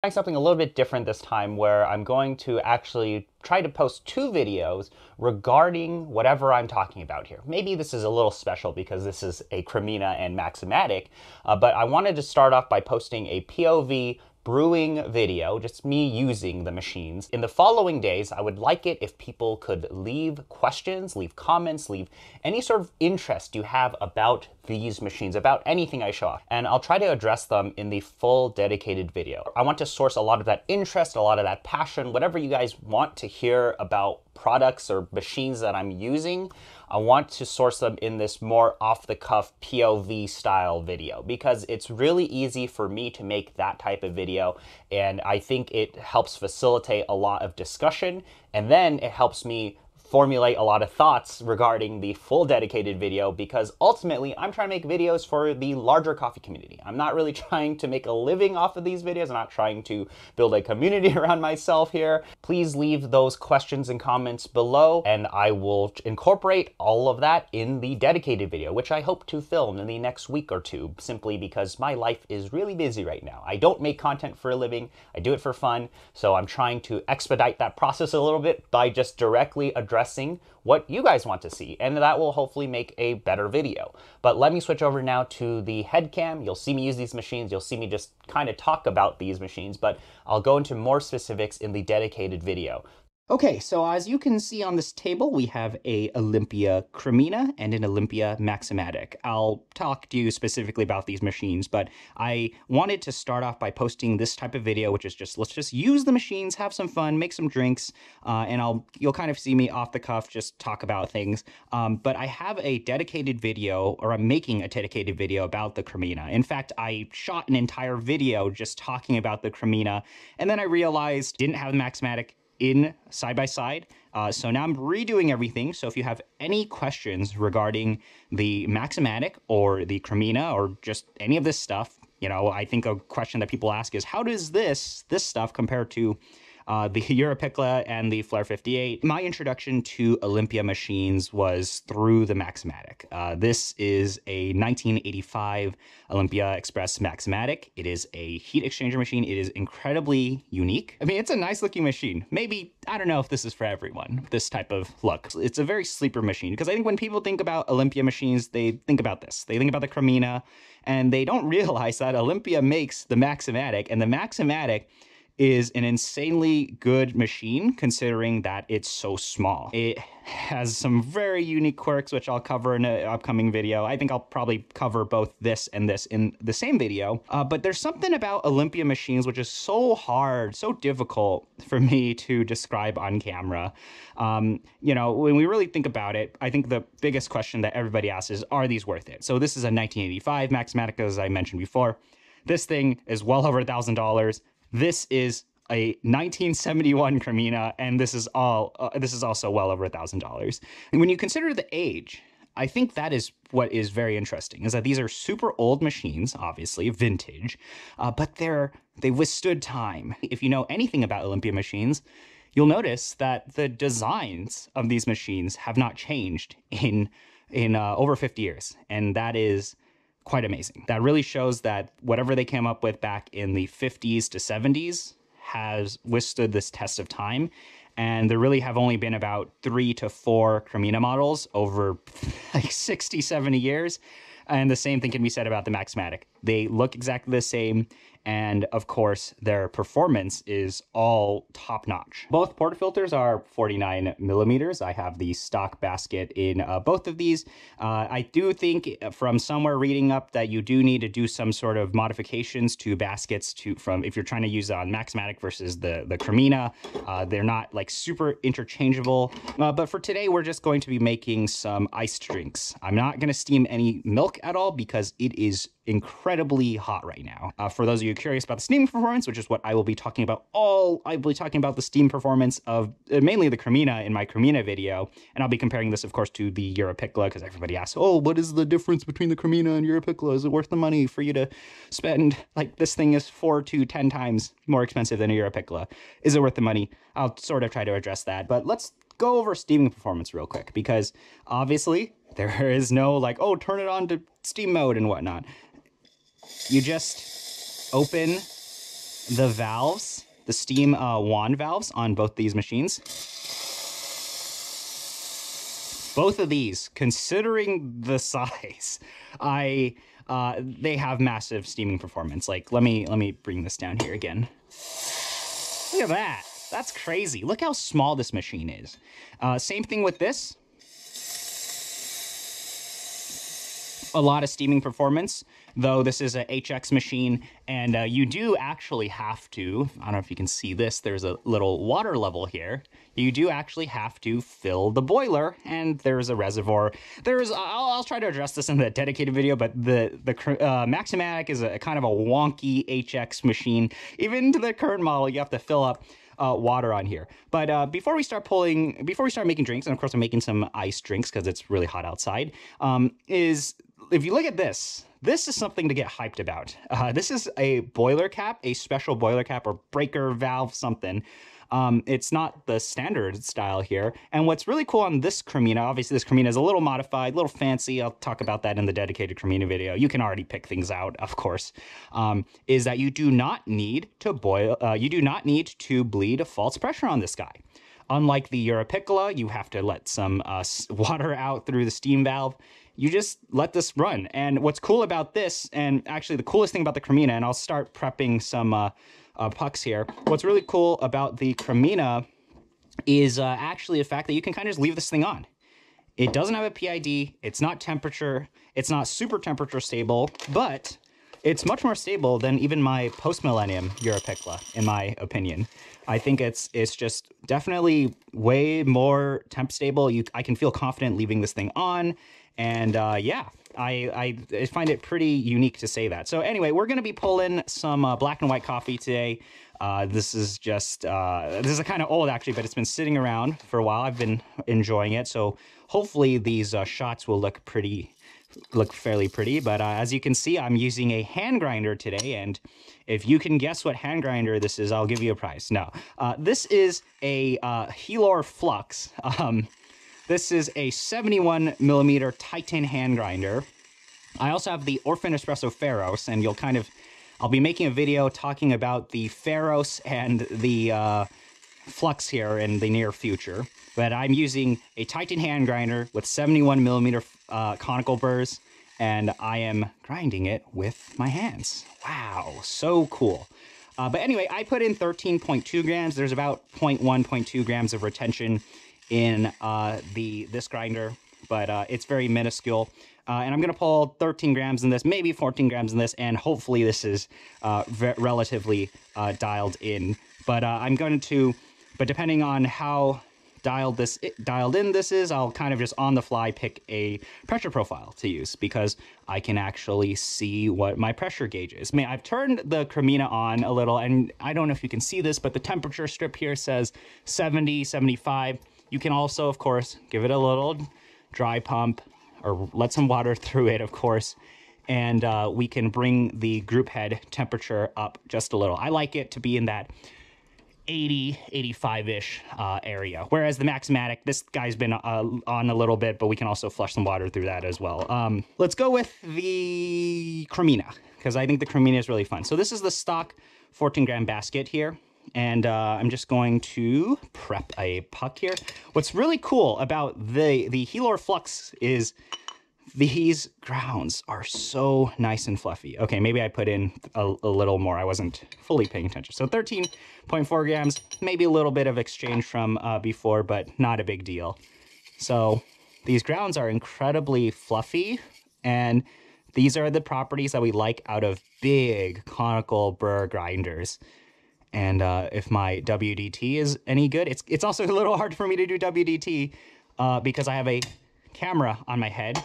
Trying something a little bit different this time where I'm going to actually try to post two videos regarding whatever I'm talking about here. Maybe this is a little special because this is a Cremina and Maximatic, but I wanted to start off by posting a POV brewing video, just me using the machines. In the following days, I would like it if people could leave questions, leave comments, leave any sort of interest you have about these machines, about anything I show off, and I'll try to address them in the full dedicated video. I want to source a lot of that interest, a lot of that passion, whatever you guys want to hear about products or machines that I'm using. I want to source them in this more off-the-cuff POV style video because it's really easy for me to make that type of video, and I think it helps facilitate a lot of discussion, and then it helps me formulate a lot of thoughts regarding the full dedicated video because ultimately I'm trying to make videos for the larger coffee community. I'm not really trying to make a living off of these videos. I'm not trying to build a community around myself here. Please leave those questions and comments below and I will incorporate all of that in the dedicated video, which I hope to film in the next week or two, simply because my life is really busy right now. I don't make content for a living. I do it for fun. So I'm trying to expedite that process a little bit by just directly addressing what you guys want to see, and that will hopefully make a better video. But let me switch over now to the head cam. You'll see me use these machines. You'll see me just kind of talk about these machines, but I'll go into more specifics in the dedicated video. Okay, so as you can see on this table, we have a Olympia Cremina and an Olympia Maximatic. I'll talk to you specifically about these machines, but I wanted to start off by posting this type of video, which is just, let's just use the machines, have some fun, make some drinks, and you'll kind of see me off the cuff, just talk about things. But I have a dedicated video, or I'm making a dedicated video about the Cremina. In fact, I shot an entire video just talking about the Cremina, and then I realized didn't have the Maximatic in side-by-side. So now I'm redoing everything. So if you have any questions regarding the Maximatic or the Cremina or just any of this stuff, you know, I think a question that people ask is, how does this stuff compare to the Europiccola and the Flair 58. My introduction to Olympia machines was through the Maximatic. This is a 1985 Olympia Express Maximatic. It is a heat exchanger machine. It is incredibly unique. I mean, it's a nice looking machine. Maybe, I don't know if this is for everyone, this type of look. It's a very sleeper machine because I think when people think about Olympia machines, they think about this. They think about the Cremina, and they don't realize that Olympia makes the Maximatic, and the Maximatic is an insanely good machine considering that it's so small. It has some very unique quirks, which I'll cover in an upcoming video. I think I'll probably cover both this and this in the same video. But there's something about Olympia machines which is so hard, so difficult for me to describe on camera. You know, when we really think about it, I think the biggest question that everybody asks is, are these worth it? So this is a 1985 Maximatic, as I mentioned before. This thing is well over $1,000. This is a 1971 Cremina, and this is also well over $1,000. And when you consider the age, I think that is what is very interesting, is that these are super old machines, obviously, vintage, but they withstood time. If you know anything about Olympia machines, you'll notice that the designs of these machines have not changed in over 50 years, and that is quite amazing. That really shows that whatever they came up with back in the 50s to 70s has withstood this test of time. And there really have only been about 3 to 4 Cremina models over like 60, 70 years. And the same thing can be said about the Maximatic. They look exactly the same. And of course, their performance is all top notch. Both portafilters are 49 millimeters. I have the stock basket in both of these. I do think from somewhere reading up that you do need to do some sort of modifications to baskets if you're trying to use it on Maximatic versus the Cremina. They're not like super interchangeable. But for today, we're just going to be making some iced drinks. I'm not going to steam any milk at all because it is incredibly hot right now. For those of you curious about the steam performance, which is what I will be talking about, I'll be talking about the steam performance of mainly the Cremina in my Cremina video, and I'll be comparing this, of course, to the Europiccola, because everybody asks, oh, what is the difference between the Cremina and Europiccola? Is it worth the money for you to spend, like, this thing is 4 to 10 times more expensive than a Europiccola. Is it worth the money? I'll sort of try to address that, but let's go over steaming performance real quick, because obviously there is no like, oh, turn it on to steam mode and whatnot. You just open the valves, the steam wand valves on both these machines. Both of these, considering the size, they have massive steaming performance. Like, let me bring this down here again. Look at that. That's crazy. Look how small this machine is. Same thing with this. A lot of steaming performance, though this is a HX machine, and you do actually have to, I don't know if you can see this, there's a little water level here. You do actually have to fill the boiler, and there's a reservoir. I'll try to address this in the dedicated video, but the Maximatic is a kind of a wonky HX machine. Even to the current model, you have to fill up water on here. But before we start making drinks, and of course I'm making some ice drinks because it's really hot outside, if you look at this, this is something to get hyped about. This is a boiler cap, a special boiler cap or breaker valve something. It's not the standard style here. And what's really cool on this Cremina, obviously this Cremina is a little modified, a little fancy. I'll talk about that in the dedicated Cremina video. You can already pick things out, of course, is that you do not need to bleed false pressure on this guy. Unlike the Europiccola, you have to let some water out through the steam valve. You just let this run. And what's cool about this, and actually the coolest thing about the Cremina, and I'll start prepping some pucks here. What's really cool about the Cremina is actually the fact that you can kind of just leave this thing on. It doesn't have a PID. It's not temperature. It's not super temperature stable, but it's much more stable than even my post-millennium Europiccola, in my opinion. I think it's just definitely way more temp stable. I can feel confident leaving this thing on. And yeah, I find it pretty unique to say that. So anyway, we're going to be pulling some black and white coffee today. This is just, this is kind of old actually, but it's been sitting around for a while. I've been enjoying it. So hopefully these shots will look fairly pretty. But as you can see, I'm using a hand grinder today. And if you can guess what hand grinder this is, I'll give you a prize. No, this is a Helor Flux. This is a 71 millimeter Titan hand grinder. I also have the Orphan Espresso Pharos, and I'll be making a video talking about the Pharos and the Flux here in the near future. But I'm using a Titan hand grinder with 71 millimeter conical burrs, and I am grinding it with my hands. Wow, so cool. But anyway, I put in 13.2 grams. There's about 0.1, 0.2 grams of retention in this grinder, but it's very minuscule. And I'm going to pull 13 grams in this, maybe 14 grams in this, and hopefully this is relatively dialed in. But but depending on how dialed in this is, I'll kind of just on the fly pick a pressure profile to use because I can actually see what my pressure gauge is. I've turned the Cremina on a little, and I don't know if you can see this, but the temperature strip here says 70, 75. You can also, of course, give it a little dry pump or let some water through it, of course, and we can bring the group head temperature up just a little. I like it to be in that 80, 85-ish area, whereas the Maximatic, this guy's been on a little bit, but we can also flush some water through that as well. Let's go with the Cremina, because I think the Cremina is really fun. So this is the stock 14-gram basket here. And I'm just going to prep a puck here. What's really cool about the Helor Flux is these grounds are so nice and fluffy. Okay, maybe I put in a little more. I wasn't fully paying attention. So 13.4 grams, maybe a little bit of exchange from before, but not a big deal. So these grounds are incredibly fluffy, and these are the properties that we like out of big conical burr grinders. And if my WDT is any good, it's also a little hard for me to do WDT because I have a camera on my head.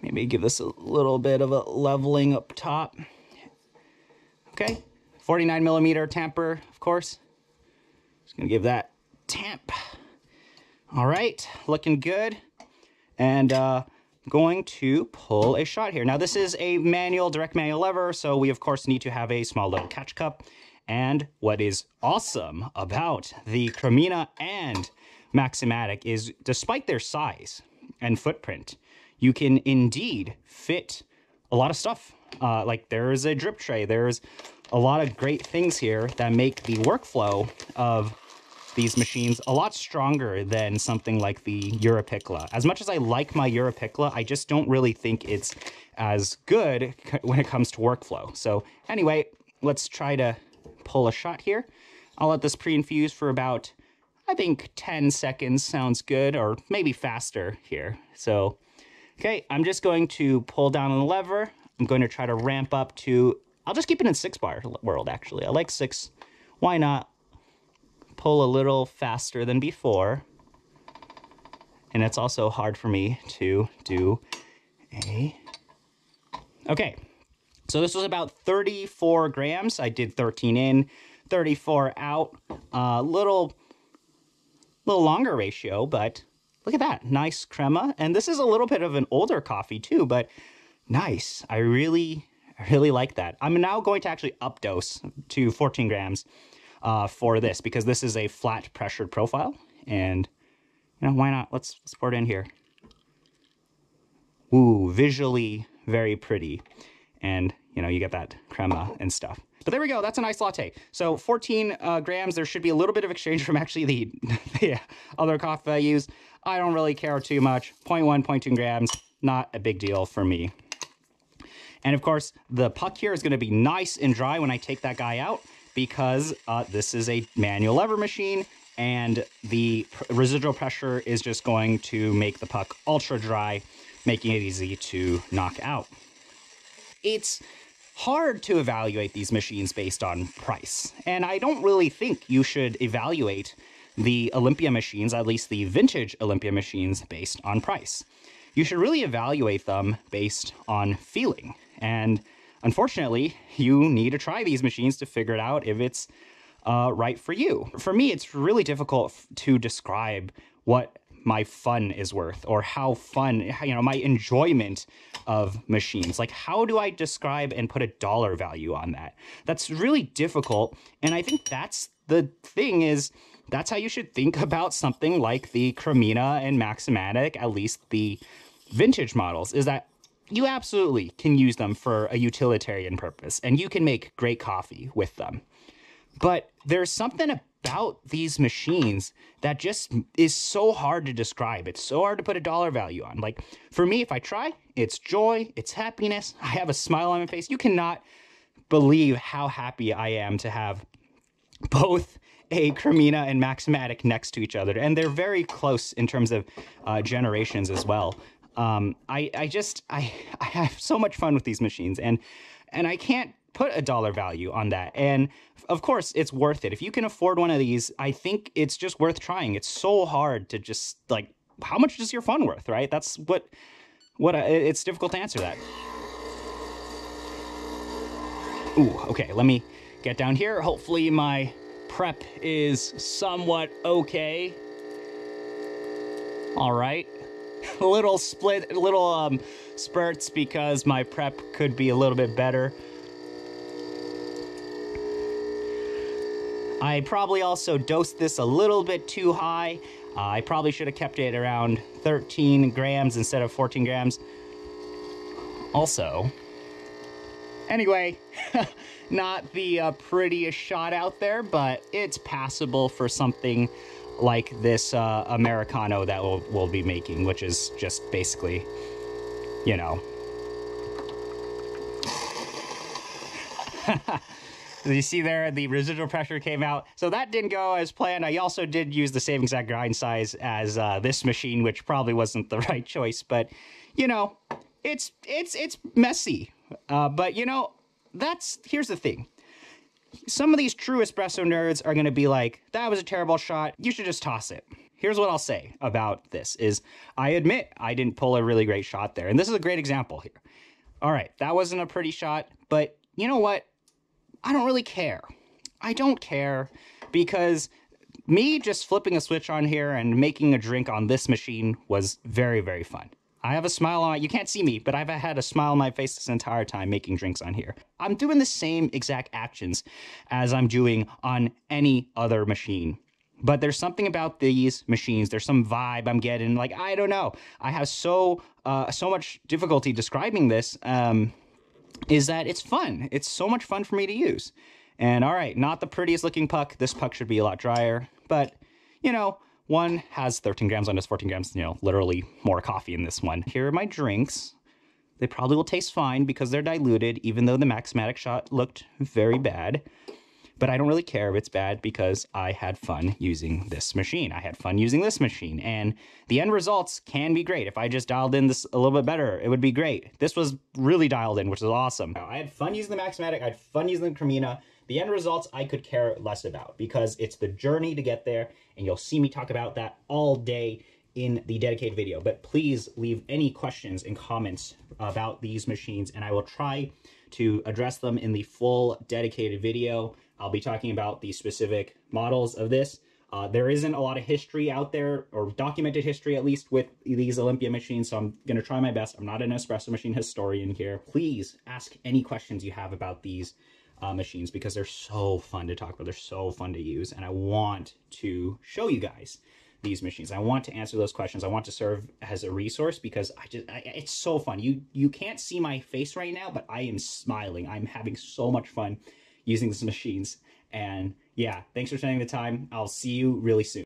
Maybe give this a little bit of a leveling up top. Okay, 49 millimeter tamper, of course. Just gonna give that tamp. All right, looking good. And going to pull a shot here. Now this is a direct manual lever, so we of course need to have a small little catch cup. And what is awesome about the Cremina and Maximatic is, despite their size and footprint, you can indeed fit a lot of stuff Like there's a drip tray. There's a lot of great things here that make the workflow of these machines a lot stronger than something like the Europiccola. As much as I like my Europiccola, I just don't really think it's as good when it comes to workflow. So anyway, let's try to pull a shot here. I'll let this pre-infuse for about, I think 10 seconds sounds good, or maybe faster here. So, okay, I'm just going to pull down on the lever. I'm going to try to ramp up to, I'll just keep it in 6-bar world, actually. I like 6. Why not pull a little faster than before? And it's also hard for me to do a... Okay, so this was about 34 grams. I did 13 in, 34 out. Little longer ratio, but look at that. Nice crema. And this is a little bit of an older coffee too, but nice. I really like that. I'm now going to actually up dose to 14 grams for this, because this is a flat pressured profile. And, you know, why not? Let's pour it in here. Ooh, visually very pretty. And, you know, you get that crema and stuff. But there we go. That's a nice latte. So 14 grams. There should be a little bit of exchange from actually the other coffee I use. I don't really care too much. 0.1, 0.2 grams. Not a big deal for me. And of course, the puck here is going to be nice and dry when I take that guy out, because this is a manual lever machine, and the residual pressure is just going to make the puck ultra dry, making it easy to knock out. It's hard to evaluate these machines based on price, and I don't really think you should evaluate the Olympia machines, at least the vintage Olympia machines, based on price. You should really evaluate them based on feeling, and unfortunately, you need to try these machines to figure it out if it's right for you. For me, it's really difficult to describe what my fun is worth, or how fun, you know, my enjoyment of machines. Like, how do I describe and put a dollar value on that? That's really difficult. And I think that's the thing, is that's how you should think about something like the Cremina and Maximatic, at least the vintage models, is that you absolutely can use them for a utilitarian purpose, and you can make great coffee with them. But there's something about these machines that just is so hard to describe. It's so hard to put a dollar value on. Like, for me, if I try, it's joy, it's happiness. I have a smile on my face. You cannot believe how happy I am to have both a Cremina and Maximatic next to each other. And they're very close in terms of generations as well. I have so much fun with these machines, and I can't put a dollar value on that. And of course, it's worth it. If you can afford one of these, I think it's just worth trying. It's so hard to just, like, how much is your fun worth, right? That's it's difficult to answer that. Ooh, okay, let me get down here. Hopefully my prep is somewhat okay. All right. Little spurts because my prep could be a little bit better. I probably also dosed this a little bit too high. I probably should have kept it around 13 grams instead of 14 grams. Also, anyway, not the prettiest shot out there, but it's passable for something like this Americano that we'll be making, which is just basically, you know. You see there, the residual pressure came out. So that didn't go as planned. I also did use the same exact grind size as this machine, which probably wasn't the right choice. But, you know, it's messy. But, you know, here's the thing. Some of these true espresso nerds are going to be like, that was a terrible shot. You should just toss it. Here's what I'll say about this is, I admit I didn't pull a really great shot there. And this is a great example here. All right, that wasn't a pretty shot, but you know what? I don't really care. I don't care, because me just flipping a switch on here and making a drink on this machine was very, very fun. I have a smile on, you can't see me, but I've had a smile on my face this entire time making drinks on here. I'm doing the same exact actions as I'm doing on any other machine. But there's something about these machines, there's some vibe I'm getting, like, I don't know. I have so much difficulty describing this. is that it's fun. It's so much fun for me to use. And all right, not the prettiest looking puck. This puck should be a lot drier, but you know, one has 13 grams, one has 14 grams, you know, literally more coffee in this one. Here are my drinks. They probably will taste fine because they're diluted, even though the Maximatic shot looked very bad. But I don't really care if it's bad because I had fun using this machine. I had fun using this machine, and the end results can be great. If I just dialed in this a little bit better, it would be great. This was really dialed in, which is awesome. I had fun using the Maximatic. I had fun using the Cremina. The end results I could care less about because it's the journey to get there, and you'll see me talk about that all day in the dedicated video. But please leave any questions and comments about these machines, and I will try to address them in the full dedicated video. I'll be talking about the specific models of this. There isn't a lot of history out there, or documented history at least, with these Olympia machines, so I'm going to try my best. I'm not an espresso machine historian here. Please ask any questions you have about these machines because they're so fun to talk about. They're so fun to use, and I want to show you guys these machines. I want to answer those questions. I want to serve as a resource because it's so fun. You can't see my face right now, but I am smiling. I'm having so much fun using these machines. And yeah, thanks for spending the time. I'll see you really soon.